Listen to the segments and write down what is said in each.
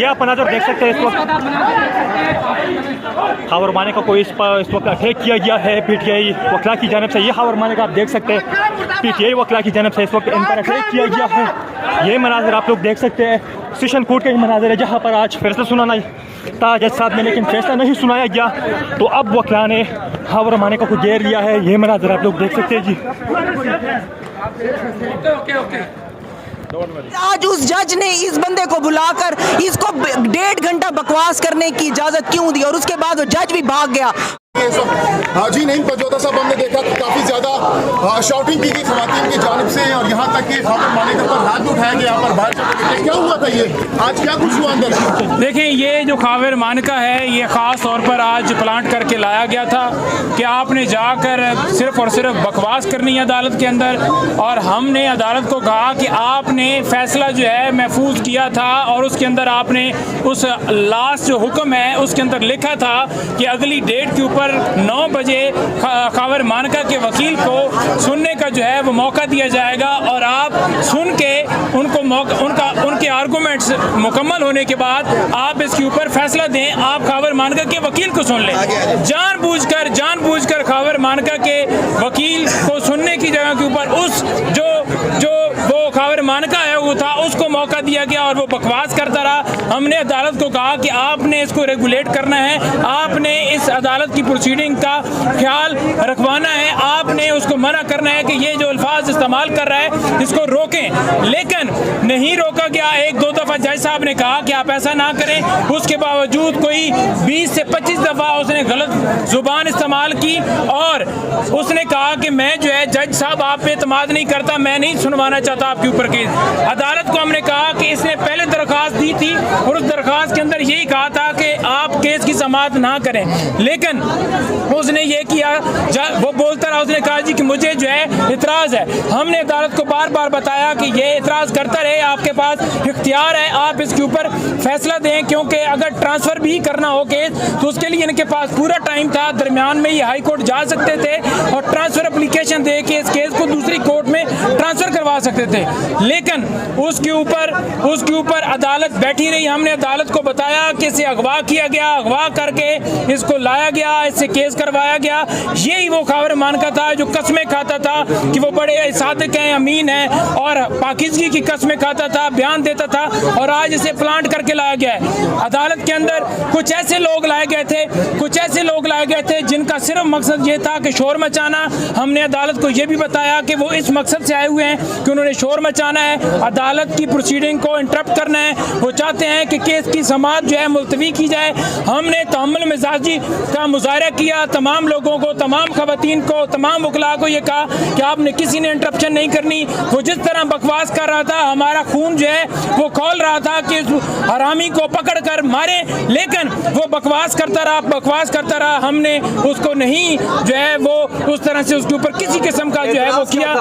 ये आप नज़र देख सकते हैं इस वक्त खावर मानिका को इस वक्त अटैक किया गया है पीटीआई वकला की जानब से। ये खावर मानिका आप देख सकते हैं पीटीआई वकला की जानब से इस वक्त इन पर अटैक किया गया है। ये मनाजर आप लोग देख सकते हैं सेशन कोर्ट के ही मनाजर है जहाँ पर आज फैसला सुनाना था जज साहब ने, लेकिन फैसला नहीं सुनाया गया तो अब वकला ने खावर मानिका को घेर लिया है। ये मनाजर आप लोग देख सकते हैं जी। आज उस जज ने इस बंदे को बुलाकर इसको 1.5 घंटा बकवास करने की इजाजत क्यों दी और उसके बाद वो जज भी भाग गया। हाजी नईम पजौदा साहब हमने देखा कि काफी ज्यादा शॉटिंग की गई खवातीन की जानिब से और यहाँ तक कि खावर मानिका पर हाथ उठाया गया, यहाँ पर बाहर क्या हुआ था, ये आज क्या कुछ हुआ अंदर? देखें, ये जो खावर मानिका है ये ख़ास तौर पर आज प्लांट करके लाया गया था कि आपने जाकर सिर्फ और सिर्फ बकवास करनी है अदालत के अंदर, और हमने अदालत को कहा कि आपने फैसला जो है महफूज किया था और उसके अंदर आपने उस लास्ट जो हुक्म है उसके अंदर लिखा था कि अगली डेट के ऊपर 9 बजे खावर मानिका के वकील को सुनने का जो है वो मौका दिया जाएगा और आप सुन के उनको उनके आर्गूमेंट्स मुकम्मल होने के बाद आप इसके ऊपर फैसला दें। आप खावर मानिका के वकील को सुन लें। जानबूझकर खावर मानिका के वकील को सुनने की जगह के ऊपर उस जो वो खावर मानिका है वो था उसको मौका दिया गया और वो बकवास करता रहा। हमने अदालत को कहा कि आपने इसको रेगुलेट करना है, आपने इस अदालत की प्रोसीडिंग का ख्याल रखवाना है, आपने उसको मना करना है कि ये जो अल्फाज इस्तेमाल कर रहा है इसको रोकें। लेकिन नहीं रोका गया। 1-2 दफ़ा जज साहब ने कहा कि आप ऐसा ना करें, उसके बावजूद कोई 20 से 25 दफ़ा उसने गलत जुबान इस्तेमाल की और उसने कहा कि मैं जो है जज साहब आप पे एतमाद नहीं करता, मैं नहीं सुनवाना चाहता आपके ऊपर केस। अदालत को हमने कहा कि इसने पहले दरख्वास्त दी थी और उस दरख्वास्त के अंदर यही कहा था कि आप केस की समाअत ना करें, लेकिन उसने ये किया, वो बोलता रहा, उसने कहा जी कि मुझे जो है इतराज़ है। हमने अदालत को बार बार बताया कि ये इतराज़ करता रहे, आपके पास इख्तियार है, आप इसके ऊपर फैसला दें, क्योंकि अगर ट्रांसफ़र भी करना हो केस तो उसके लिए इनके पास पूरा टाइम था, दरमियान में ये हाई कोर्ट जा सकते थे और ट्रांसफ़र एप्लीकेशन दे के इस केस को दूसरी कोर्ट में ट्रांसफ़र करवा सकते थे। लेकिन उसके ऊपर अदालत बैठी रही। हमने अदालत को बताया कि इसे अगवा किया गया, अगवा करके इसको लाया गया, इससे केस करवाया गया। यही वो खावर मानिका था जो कस्में खाता था कि वो बड़े सादिक हैं, अमीन हैं और पाकिज़गी की कस्में खाता था, बयान देता था, और आज इसे प्लांट करके लाया गया है। अदालत के अंदर कुछ ऐसे लोग लाए गए थे जिनका सिर्फ मकसद ये था कि शोर मचाना। हमने अदालत को ये भी बताया कि वो इस मकसद से आए हुए हैं कि उन्होंने शोर मचाना है, अदालत की प्रोसीडिंग को इंटरप्ट करना है। वो चाहते हैं कि केस की समाअत जो है मुलतवी की जाए। हमने तहम्मुल मिजाजी का मुजाहरा किया, तमाम लोगों को, तमाम खवातीन को, तमाम वकला को ये कहा कि आपने किसी ने इंटरप्शन नहीं करनी। वो जिस तरह बकवास कर रहा था, हमारा खून जो है वो खौल रहा था कि हरामी को पकड़ कर मारे, लेकिन वो बकवास करता रहा। हमने उसको नहीं जो है वो उस तरह से उसके ऊपर किसी किस्म का जो है वो किया।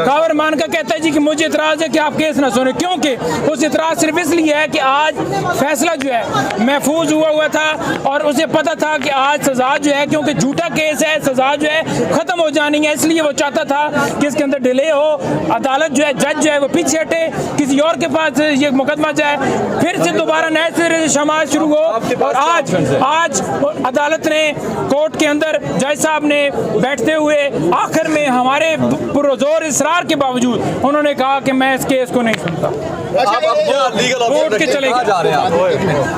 खावर मानिका कहता है जी कि मुझे इतराज़ है कि आप केस ना सुने, क्योंकि उस इतराज़ सिर्फ इसलिए है कि आज फैसला जो है महफूज हुआ था और उसे पता था कि आज सज़ा जो है, क्योंकि झूठा केस है, सज़ा जो है ख़त्म हो जानी है, इसलिए वो चाहता था कि इसके अंदर डिले हो, अदालत जो है, जज जो है वो पीछे हटे, किसी और के पास ये मुकदमा जाए, फिर से दोबारा नए सिरे से समाज शुरू हो। और आज अदालत ने कोर्ट के अंदर जज साहब ने बैठते हुए आखिर में हमारे पुरजोर इसरार के बावजूद उन्होंने कहा कि मैं इस केस को नहीं सुनता। कोर्ट के चले गए।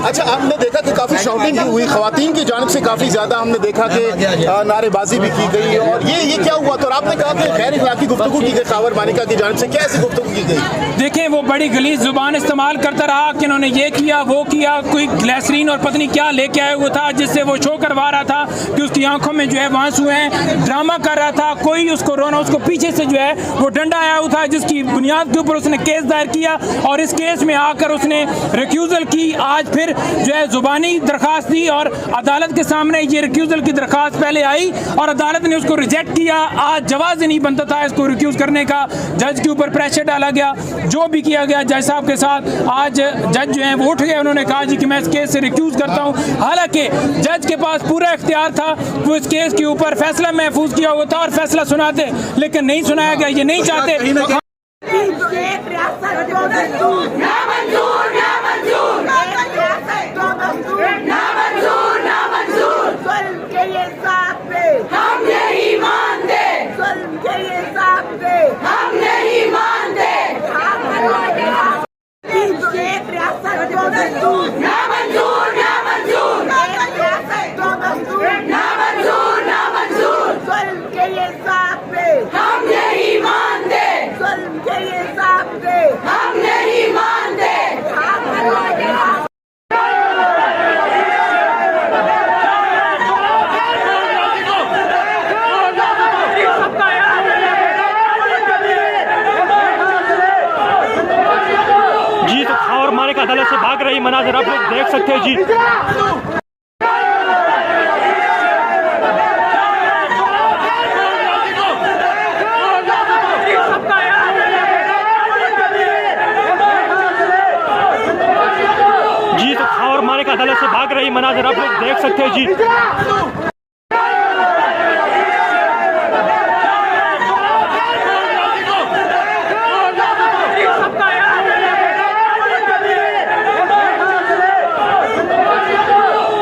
अच्छा, हमने देखा कि काफी शॉटिंग हुई खवातीन की जानिब से, काफी ज्यादा हमने देखा कि नारेबाजी भी की गई, और ये क्या हुआ था? और आपने कहा कि गैर इखलाकी गुफ्तगू की गई खावर मानिका की जानिब से, क्या ऐसी गुफ्तगू की गई? देखें, वो बड़ी गलीज जुबान इस्तेमाल करता रहा कि इन्होंने ये किया, वो किया, कोई ग्लिसरीन और पत्नी क्या लेके आया हुआ था जिससे वो शो करवा रहा था कि उसकी आंखों में जो है आंसू हैं, ड्रामा कर रहा था, कोई उसको रोना, उसको पीछे से जो है वो डंडा आया हुआ था जिसकी बुनियाद के ऊपर उसने केस दायर किया और इस केस में आकर उसने रिक्यूजल की। आज फिर जो है जुबानी दरखास्त दी और अदालत के सामने ये रिक्यूजल की दरखास्त पहले आई और अदालत ने उसको रिजेक्ट किया। आज जवाब ही नहीं बनता था इसको रिक्यूज करने का, जज के ऊपर प्रेशर डाला गया, जो भी किया गया जज साहब के साथ। आज जज जो है वो उठ गए, उन्होंने कहा जी कि मैं इस केस से रिक्यूज करता हूँ, हालांकि जज के पास पूरा इख्तियार था, वो इस केस के ऊपर फैसला महफूज किया हुआ था और फैसला सुनाते, लेकिन नहीं सुनाया गया। ये नहीं चाहते हम नहीं मानते, हम नहीं मानते। जी तो खावर मारे का अदालत से भाग रही मनाजर आप लोग देख सकते हैं जी। जी तो खावर मारे का अदालत से भाग रही मनाजर आप लोग देख सकते हैं जी।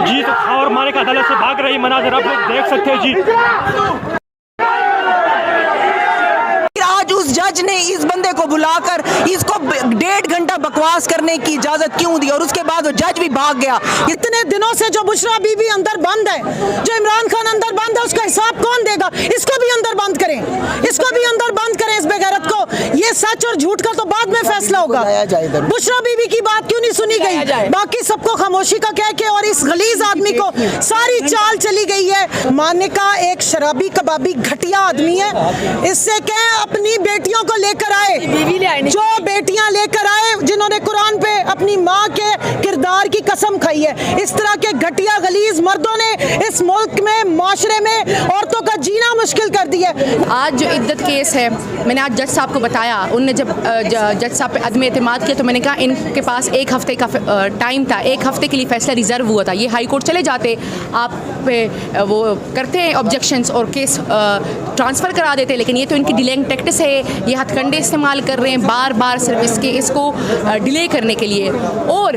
जी तो खावर मारे का अदालत से भाग रही मनाजर आप लोग देख सकते हैं जी। आज उस जज ने इस बंदे को बुलाकर इसको 1.5 घंटा बकवास करने की इजाजत क्यों दी और उसके बाद वो जज भी भाग गया। इतने दिनों से जो बुशरा बीबी अंदर बंद है, जो इमरान खान अंदर बंद है, उसका हिसाब कौन देगा? इसको भी अंदर बंद करें, इसको भी अंदर बंद करें, इस बेगैरत को। ये सच और झूठ का तो बाद में फैसला होगा। बुशरा बीबी की बात क्यों नहीं सुनी गई? बाकी सबको खामोशी का कह के और इस गलीज आदमी को सारी चाल चली गई है। मानिका एक शराबी कबाबी घटिया आदमी है। इससे कह अपनी बेटियों को लेकर आए, जो बेटियां लेकर आए जिन्होंने कुरान पे अपनी माँ के किरदार की कसम खाई है। इस तरह के घटिया गलीज मर्दों ने इस मुल्क में, माशरे में औरतों का जीना मुश्किल कर दिया है। आज जो इद्दत केस है, मैंने आज जज साहब को बताया, उनने जब जज साहब पे अदम एतमाद किया तो मैंने कहा इनके पास 1 हफ्ते का टाइम था, 1 हफ्ते के लिए फैसला रिजर्व हुआ था। ये हाई कोर्ट चले जाते, आप पे वो करते हैं ऑब्जेक्शंस और केस ट्रांसफ़र करा देते, लेकिन ये तो इनकी डिलेइंग टैक्टिस है। ये हथकंडे इस्तेमाल कर रहे हैं बार बार सिर्फ इसको डिले करने के लिए। और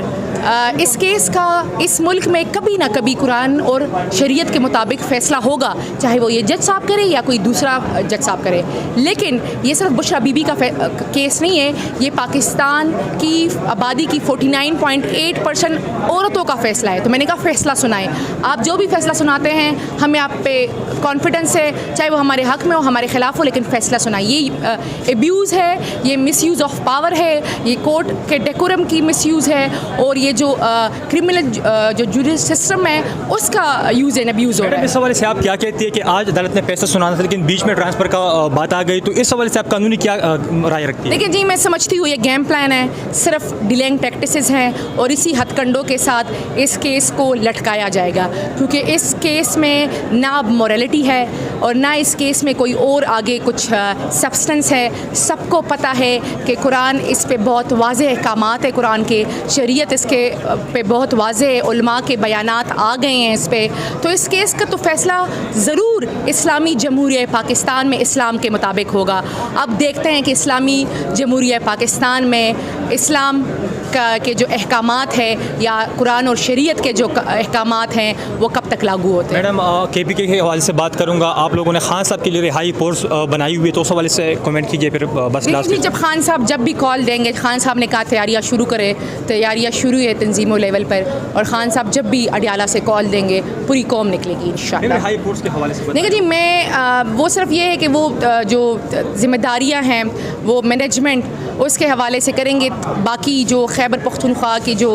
इस केस का इस मुल्क में कभी ना कभी कुरान और शरीयत के मुताबिक फ़ैसला होगा, चाहे वो ये जज साहब करे या कोई दूसरा जज साहब करे। लेकिन ये सिर्फ बुशरा बीबी का केस नहीं है, ये पाकिस्तान की आबादी की 49.8% औरतों का फ़ैसला है। तो मैंने कहा फ़ैसला सुनाएं, आप जो भी फ़ैसला सुनाते हैं हमें आप पे कॉन्फिडेंस है, चाहे वो हमारे हक़ में हो हमारे ख़िलाफ़ हो, लेकिन फ़ैसला सुनाएं। ये एब्यूज़ है, ये मिसयूज़ ऑफ पावर है, ये कोर्ट के डेकोरम की मिसयूज़ है, और ये जो क्रिमिनल जो जुडिशल सिस्टम है उसका यूज़ एंड अब्यूज़ हो रहा है। इस हवाले से आप क्या कहती है कि आज अदालत ने फैसला सुनाना था लेकिन बीच में ट्रांसफ़र का बात आ गई, तो इस हवाले से आप कानूनी क्या राय रखती है? देखिए जी, मैं समझती हूँ ये गेम प्लान है, सिर्फ डिलेइंग टैक्टिसेस हैं और इसी हथकंडों के साथ इस केस को लटकाया जाएगा, क्योंकि इस केस में ना मोरालिटी है और ना इस केस में कोई और आगे कुछ सब्सटेंस है। सबको पता है कि कुरान इस पे बहुत वाज़ेह अहकामात है, कुरान के शरीयत इसके पे बहुत वाज़ेह है, उलमा के बयानात आ गए हैं इस पे। तो इस केस का तो फ़ैसला ज़रूर इस्लामी जमहूरियत पाकिस्तान में इस्लाम के मुताबिक होगा। अब देखते हैं कि इस्लामी जमहूरियत पाकिस्तान में इस्लाम के जो अहकामात है या कुरान और शरीयत के जो अहकामात हैं वो कब तक लागू होते हैं। मैडम KPK के हवाले से बात करूंगा, आप लोगों ने खान साहब के लिए रिहाई फोर्स बनाई हुई है, तो उस हवाले से कमेंट कीजिए फिर बस लास्ट में। जब खान साहब जब भी कॉल देंगे, खान साहब ने कहा तैयारियां शुरू करें, तैयारियां शुरू है तंजीमों लेवल पर, और खान साहब जब भी अडियाला से कॉल देंगे पूरी कौम निकलेगी इंशाअल्लाह। रिहाई फोर्स के हवाले से देखिए जी, मैं वो सिर्फ ये है कि वो जो जिम्मेदारियाँ हैं वो मैनेजमेंट उसके हवाले से करेंगे। बाकी जो खैबर पख्तूनख्वा की जो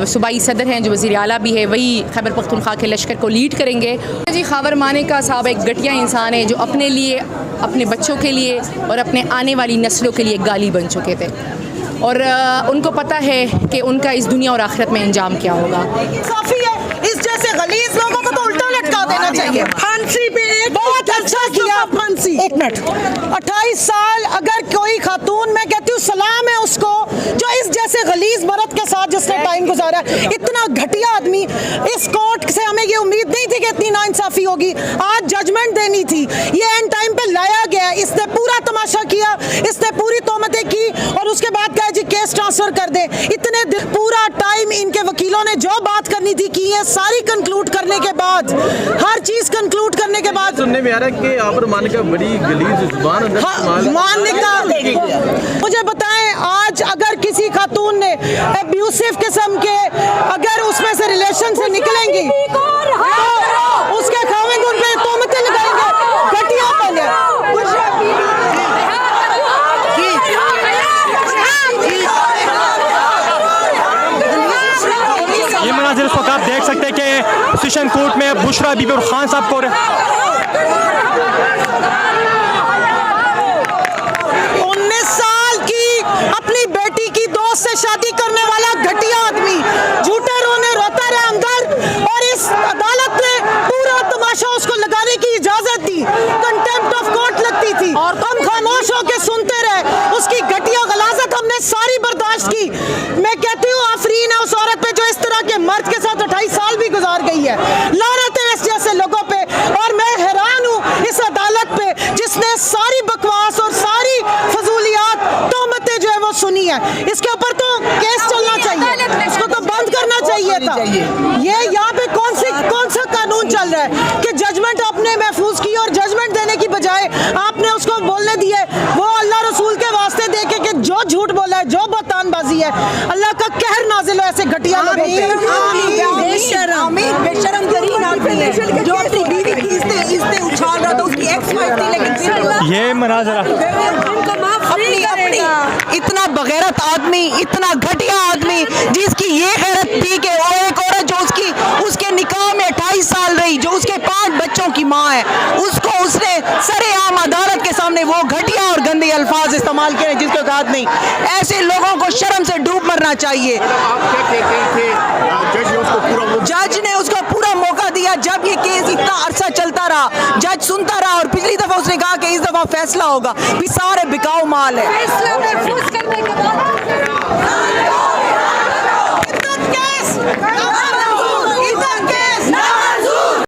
सूबाई सदर हैं, जो वज़ीर आला भी है, वही खैबर पख्तूनख्वा के लश्कर को लीड करेंगे। जी, खावर मानेका साहब एक घटिया इंसान है जो अपने लिए, अपने बच्चों के लिए और अपने आने वाली नस्लों के लिए गाली बन चुके थे, और उनको पता है कि उनका इस दुनिया और आखिरत में अंजाम क्या होगा। काफी है, इस जैसे गलीज लोगों को तो उल्टा लटका देना चाहिए। फांसी पे बहुत अच्छा किया, फांसी। 1 मिनट, 28 साल अगर कोई खातून, मैं कहती हूँ सलाम है उसको जो इस जैसे गलीज मर्द के साथ जिसने टाइम गुजारा। इतना घटिया आदमी, इस कोर्ट से हमें ये उम्मीद नहीं थी कि इतनी नाइंसाफी होगी। आज जजमेंट देनी थी, ये एंड टाइम पे लाया गया। इसने पूरा तमाशा किया, इसने पूरी तोहमतें की और उसके बाद कहा जी केस ट्रांसफर कर दे। इतने पूरा टाइम टाइम इनके वकीलों ने जो बात करनी थी की है, सारी कंक्लूड करने के बाद, हर चीज कंक्लूड करने के बाद सुनने में आ रहा है कि आवर मानिका बड़ी गलीज जुबान अंदर इस्तेमाल- मानिका, मुझे बताएं आज अगर किसी खातून ने एब्यूसिव किस्म के अगर उसमें से रिलेशन से निकलेंगी तो उसके खाविंद उन पे तोहमतें लगाएंगे, घटियापन है। ये मनाजिर इस वक्त आप देख सकते हैं कि सेशन कोर्ट में बुशरा बीबी और खान साहब को 19 साल की अपनी बेटी की दोस्त से शादी करने वाला घटिया आदमी झूठे रोने रोता रहा अंदर, और इस अदालत ने पूरा तमाशा उसको लगाने की इजाजत दी, कंटेम्प्ट ऑफ कोर्ट लगती थी और हम खामोश होकर सुनते रहे। उसकी घटिया गलाजत हमने सारी बर्दाश्त की। मैं कहती हूँ आफरीन है उस औरत पे जो इस तरह के मर्द के साथ 28 साल भी गुजार गई है। लानत है इस जैसे लोगों पे, और मैं हैरान हूँ इस अदालत पे जिसने सारी बकवास और सारी फजूलियात तोहमतें जो है वो सुनी है। इसके ऊपर तो केस चलना चाहिए, इसको तो बंद करना चाहिए था। ये यहाँ पे कौन सा कानून चल रहा है कि जजमेंट आपने महफूज की और जजमेंट देने की बजाय आपने उसको बोलने दिए वो अल्लाह रसूल के वास्ते देके कि जो झूठ बोला है, जो बतानबाजी है, अल्लाह का कहर नाजिल हो ऐसे घटिया लोगों पे। बेशरम तरीन आदमी है जो अपनी बीवी की इज्जतें उछाल रहा था, उसकी एक्स वाइफ थी, लेकिन फिर ये मनाजरा अपनी इतना बगैरत आदमी, इतना घटिया आदमी जिसकी ये गैरत थी कि वो एक औरत जो उसके निकाह में 28 साल रही, जो उसके 5 बच्चों की माँ है, उसको उसने सरेआम अदालत के सामने वो घटिया और गंदे अल्फाज इस्तेमाल किए जिसके औकात नहीं। ऐसे लोगों को शर्म से डूब मरना चाहिए। जज ने उसको पूरा मौका दिया। जब ये केस इतना अरसा चलता रहा, जज सुनता रहा, और पिछली दफा उसने कहा कि इस दफा फैसला होगा, भी सारे बिकाऊ माल है।